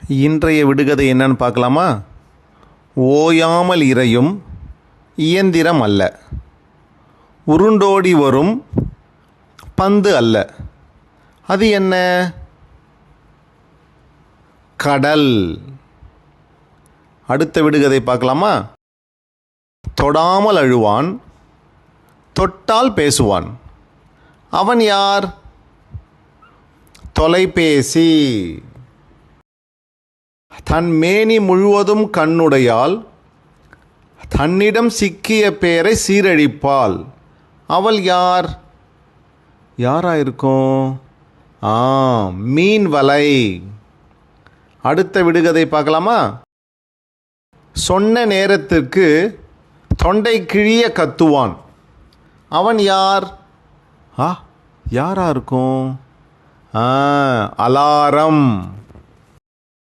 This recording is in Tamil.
இன்றைய விடுகதை என்னன்னு பார்க்கலாமா? ஓயாமல் இறையும் இயந்திரம் அல்ல, உருண்டோடி வரும் பந்து அல்ல, அது என்ன? கடல். அடுத்த விடுகதை பார்க்கலாமா? தொடாமல் அழுவான், தொட்டால் பேசுவான், அவன் யார்? தொலைபேசி. தன் மேனி முழுவதும் கண்ணுடையாள், தன்னிடம் சிக்கிய பேரை சீரழிப்பாள், அவள் யார்? யாராயிருக்கும்? மீன் வலை. அடுத்த விடுகதை பார்க்கலாமா? சொன்ன நேரத்திற்கு தொண்டை கிழிய கத்துவான், அவன் யார்? யாரா இருக்கும்? அலாரம்.